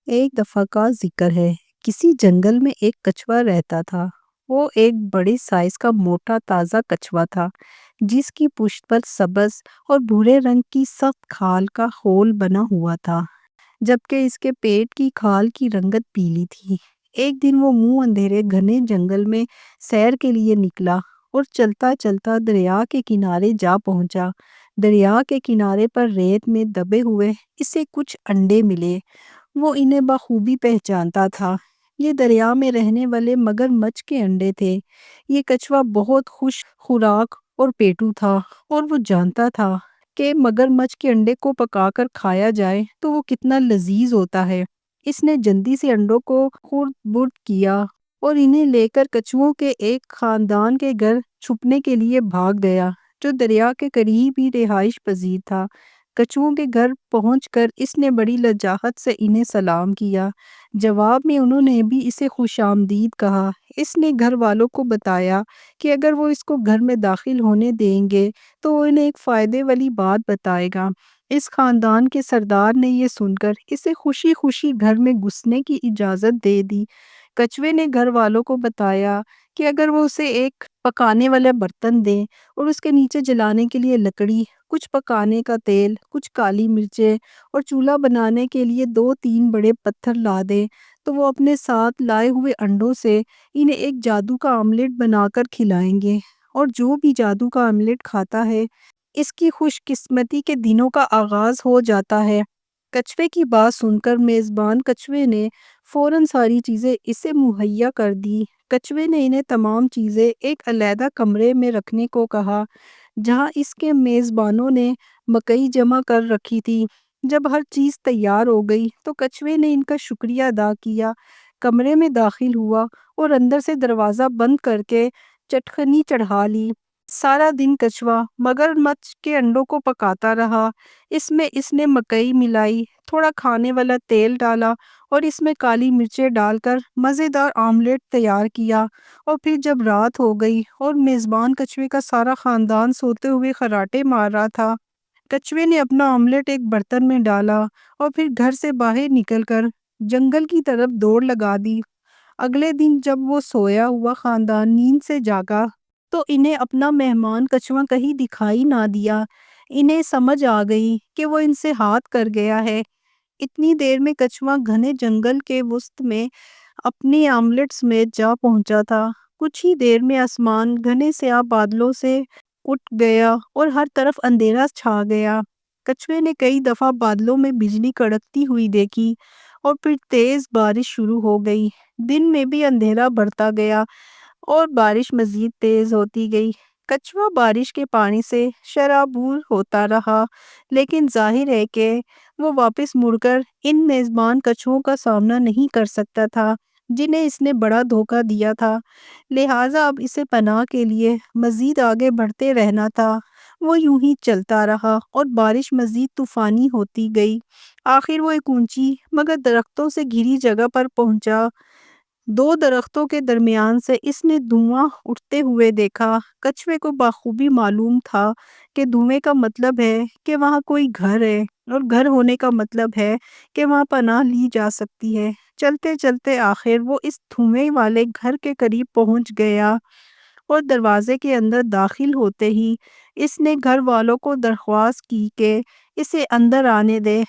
ایک دفعہ کا ذکر ہے۔ کسی جنگل میں ایک کچھوا رہتا تھا۔ وہ ایک بڑے سائز کا موٹا تازہ کچھوا تھا جس کی پشت پر سبز اور بھورے رنگ کی سخت کھال کا ہول بنا ہوا تھا، جبکہ اس کے پیٹ کی کھال کی رنگت پیلی تھی۔ ایک دن وہ منہ اندھیرے گھنے جنگل میں سیر کے لیے نکلا اور چلتا چلتا دریا کے کنارے جا پہنچا۔ دریا کے کنارے پر ریت میں دبے ہوئے اسے کچھ انڈے ملے۔ وہ انہیں بخوبی پہچانتا تھا۔ یہ دریا میں رہنے والے مگر مچھ کے انڈے تھے۔ یہ کچھوا بہت خوش خوراک اور پیٹو تھا اور وہ جانتا تھا کہ مگر مچھ کے انڈے کو پکا کر کھایا جائے تو وہ کتنا لذیذ ہوتا ہے۔ اس نے جلدی سے انڈوں کو خورد برد کیا اور انہیں لے کر کچھووں کے ایک خاندان کے گھر چھپنے کے لیے بھاگ گیا جو دریا کے قریب ہی رہائش پذیر تھا۔ کچھووں کے گھر پہنچ کر اس نے بڑی لجاجت سے انہیں سلام کیا۔ جواب میں انہوں نے بھی اسے خوش آمدید کہا۔ اس نے گھر والوں کو بتایا کہ اگر وہ اس کو گھر میں داخل ہونے دیں گے تو وہ انہیں ایک فائدے والی بات بتائے گا۔ اس خاندان کے سردار نے یہ سن کر اسے خوشی خوشی گھر میں گھسنے کی اجازت دے دی۔ کچھوے نے گھر والوں کو بتایا کہ اگر وہ اسے ایک پکانے والا برتن دیں اور اس کے نیچے جلانے کے لیے لکڑی، کچھ پکانے کا تیل، کچھ کالی مرچیں اور چولہا بنانے کے لیے 2-3 بڑے پتھر لا دے تو وہ اپنے ساتھ لائے ہوئے انڈوں سے انہیں ایک جادو کا آملیٹ بنا کر کھلائیں گے، اور جو بھی جادو کا آملیٹ کھاتا ہے اس کی خوش قسمتی کے دنوں کا آغاز ہو جاتا ہے۔ کچھوے کی بات سن کر میزبان کچھوے نے فوراً ساری چیزیں اسے مہیا کر دی۔ کچھوے نے انہیں تمام چیزیں ایک علیحدہ کمرے میں رکھنے کو کہا جہاں اس کے میزبانوں نے مکئی جمع کر رکھی تھی۔ جب ہر چیز تیار ہو گئی تو کچھوے نے ان کا شکریہ ادا کیا، کمرے میں داخل ہوا اور اندر سے دروازہ بند کر کے چٹکنی چڑھا لی۔ سارا دن کچھوا مگر مچھ کے انڈوں کو پکاتا رہا۔ اس میں اس نے مکئی ملائی، تھوڑا کھانے والا تیل ڈالا اور اس میں کالی مرچیں ڈال کر مزیدار آملیٹ تیار کیا، اور پھر جب رات ہو گئی اور میزبان کچھوے کا سارا خاندان سوتے ہوئے خراٹے مار رہا تھا، کچھوے نے اپنا آملیٹ ایک برتن میں ڈالا اور پھر گھر سے باہر نکل کر جنگل کی طرف دوڑ لگا دی۔ اگلے دن جب وہ سویا ہوا خاندان نیند سے جاگا تو انہیں اپنا مہمان کچھوا کہیں دکھائی نہ دیا۔ انہیں سمجھ آ گئی کہ وہ ان سے ہاتھ کر گیا ہے۔ اتنی دیر میں کچھوا گھنے جنگل کے وسط میں اپنی آملیٹ سمیت جا پہنچا تھا۔ کچھ ہی دیر میں آسمان گھنے سیاہ بادلوں سے اٹھ گیا اور ہر طرف اندھیرا چھا گیا۔ کچھوے نے کئی دفعہ بادلوں میں بجلی کڑکتی ہوئی دیکھی اور پھر تیز بارش شروع ہو گئی۔ دن میں بھی اندھیرا بڑھتا گیا اور بارش مزید تیز ہوتی گئی۔ کچھوا بارش کے پانی سے شرابور ہوتا رہا، لیکن ظاہر ہے کہ وہ واپس مڑ کر ان میزبان کچھووں کا سامنا نہیں کر سکتا تھا جنہیں اس نے بڑا دھوکہ دیا تھا، لہٰذا اب اسے پناہ کے لیے مزید آگے بڑھتے رہنا تھا۔ وہ یوں ہی چلتا رہا اور بارش مزید طوفانی ہوتی گئی۔ آخر وہ ایک اونچی مگر درختوں سے گھری جگہ پر پہنچا۔ 2 درختوں کے درمیان سے اس نے دھواں اٹھتے ہوئے دیکھا۔ کچھوے کو بخوبی معلوم تھا کہ دھوئیں کا مطلب ہے کہ وہاں کوئی گھر ہے، اور گھر ہونے کا مطلب ہے کہ وہاں پناہ لی جا سکتی ہے۔ چلتے چلتے آخر وہ اس دھوئیں والے گھر کے قریب پہنچ گیا، اور دروازے کے اندر داخل ہوتے ہی اس نے گھر والوں کو درخواست کی کہ اسے اندر آنے دے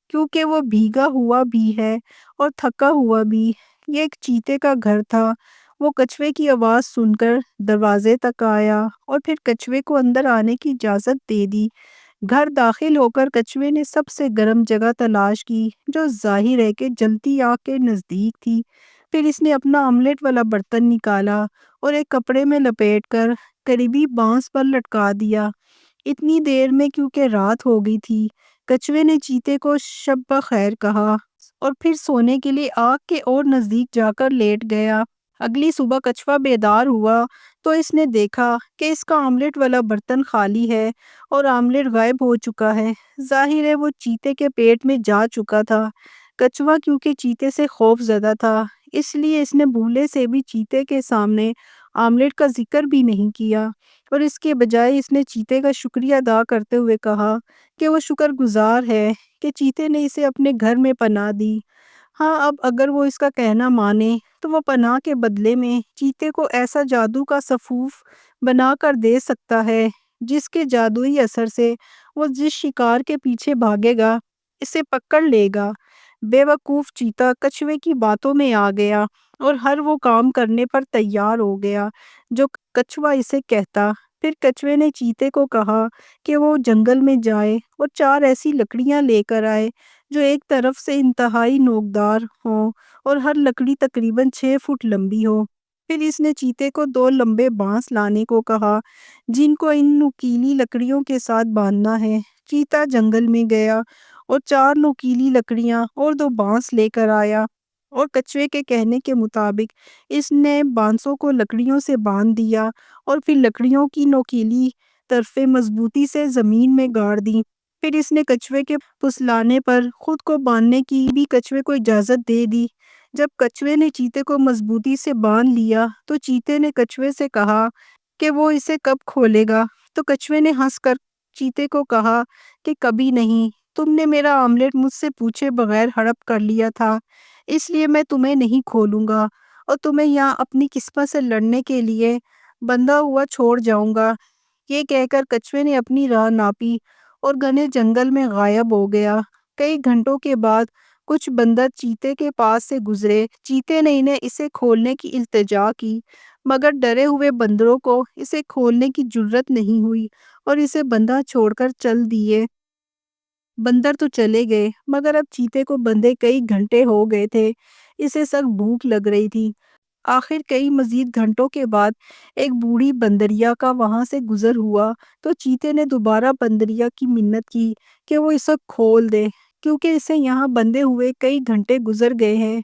کیونکہ وہ بھیگا ہوا بھی ہے اور تھکا ہوا بھی۔ یہ ایک چیتے کا گھر تھا۔ وہ کچھوے کی آواز سن کر دروازے تک آیا اور پھر کچھوے کو اندر آنے کی اجازت دے دی۔ گھر داخل ہو کر کچھوے نے سب سے گرم جگہ تلاش کی جو ظاہر ہے کہ جلتی آگ کے نزدیک تھی۔ پھر اس نے اپنا آملیٹ والا برتن نکالا اور ایک کپڑے میں لپیٹ کر قریبی بانس پر لٹکا دیا۔ اتنی دیر میں کیونکہ رات ہو گئی تھی، کچھوے نے چیتے کو شب بخیر کہا اور پھر سونے کے لیے آگ کے اور نزدیک جا کر لیٹ گیا۔ اگلی صبح کچھوا بیدار ہوا تو اس نے دیکھا کہ اس کا آملیٹ والا برتن خالی ہے اور آملیٹ غائب ہو چکا ہے۔ ظاہر ہے وہ چیتے کے پیٹ میں جا چکا تھا۔ کچھوا کیونکہ چیتے سے خوف زدہ تھا، اس لیے اس نے بھولے سے بھی چیتے کے سامنے آملیٹ کا ذکر بھی نہیں کیا، اور اس کے بجائے اس نے چیتے کا شکریہ ادا کرتے ہوئے کہا کہ وہ شکر گزار ہے کہ چیتے نے اسے اپنے گھر میں پناہ دی۔ ہاں، اب اگر وہ اس کا کہنا مانے تو وہ پناہ کے بدلے میں چیتے کو ایسا جادو کا سفوف بنا کر دے سکتا ہے جس کے جادوئی اثر سے وہ جس شکار کے پیچھے بھاگے گا اسے پکڑ لے گا۔ بے وقوف چیتا کچھوے کی باتوں میں آ گیا اور ہر وہ کام کرنے پر تیار ہو گیا جو کچھوا اسے کہتا۔ پھر کچھوے نے چیتے کو کہا کہ وہ جنگل میں جائے اور 4 ایسی لکڑیاں لے کر آئے جو ایک طرف سے انتہائی نوکدار ہوں اور ہر لکڑی تقریباً 6 فٹ لمبی ہو۔ پھر اس نے چیتے کو 2 لمبے بانس لانے کو کہا جن کو ان نوکیلی لکڑیوں کے ساتھ باندھنا ہے۔ چیتا جنگل میں گیا اور 4 نوکیلی لکڑیاں اور 2 بانس لے کر آیا اور کچھوے کے کہنے کے مطابق اس نے بانسوں کو لکڑیوں سے باندھ دیا اور پھر لکڑیوں کی نوکیلی طرفیں مضبوطی سے زمین میں گاڑ دیں۔ پھر اس نے کچھوے کے پھسلانے پر خود کو باندھنے کی بھی کچھوے کو اجازت دے دی۔ جب کچھوے نے چیتے کو مضبوطی سے باندھ لیا تو چیتے نے کچھوے سے کہا کہ وہ اسے کب کھولے گا، تو کچھوے نے ہنس کر چیتے کو کہا کہ کبھی نہیں، تم نے میرا آملیٹ مجھ سے پوچھے بغیر ہڑپ کر لیا تھا، اس لیے میں تمہیں نہیں کھولوں گا اور تمہیں یہاں اپنی قسمت سے لڑنے کے لیے بندھا ہوا چھوڑ جاؤں گا۔ یہ کہہ کر کچھوے نے اپنی راہ ناپی اور گھنے جنگل میں غائب ہو گیا۔ کئی گھنٹوں کے بعد کچھ بندر چیتے کے پاس سے گزرے۔ چیتے نے انہیں اسے کھولنے کی التجا کی مگر ڈرے ہوئے بندروں کو اسے کھولنے کی جرت نہیں ہوئی اور اسے بندھا چھوڑ کر چل دیے۔ بندر تو چلے گئے مگر اب چیتے کو بندھے کئی گھنٹے ہو گئے تھے، اسے سخت بھوک لگ رہی تھی۔ آخر کئی مزید گھنٹوں کے بعد ایک بوڑھی بندریا کا وہاں سے گزر ہوا تو چیتے نے دوبارہ بندریا کی منت کی کہ وہ اسے کھول دے کیونکہ اسے یہاں بندھے ہوئے کئی گھنٹے گزر گئے ہیں۔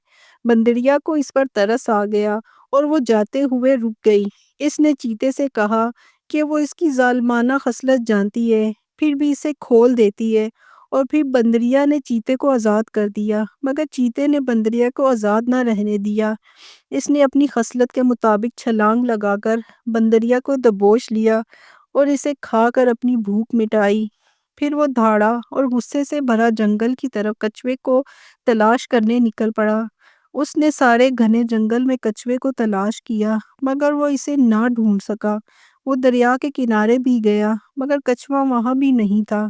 بندریا کو اس پر ترس آ گیا اور وہ جاتے ہوئے رک گئی۔ اس نے چیتے سے کہا کہ وہ اس کی ظالمانہ خصلت جانتی ہے پھر بھی اسے کھول دیتی ہے، اور پھر بندریا نے چیتے کو آزاد کر دیا مگر چیتے نے بندریا کو آزاد نہ رہنے دیا۔ اس نے اپنی خصلت کے مطابق چھلانگ لگا کر بندریا کو دبوچ لیا اور اسے کھا کر اپنی بھوک مٹائی۔ پھر وہ دھاڑا اور غصے سے بھرا جنگل کی طرف کچھوے کو تلاش کرنے نکل پڑا۔ اس نے سارے گھنے جنگل میں کچھوے کو تلاش کیا مگر وہ اسے نہ ڈھونڈ سکا۔ وہ دریا کے کنارے بھی گیا مگر کچھوا وہاں بھی نہیں تھا۔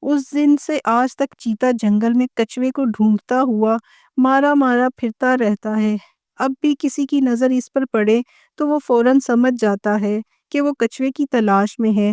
اس دن سے آج تک چیتا جنگل میں کچھوے کو ڈھونڈتا ہوا مارا مارا پھرتا رہتا ہے۔ اب بھی کسی کی نظر اس پر پڑے تو وہ فوراً سمجھ جاتا ہے کہ وہ کچھوے کی تلاش میں ہے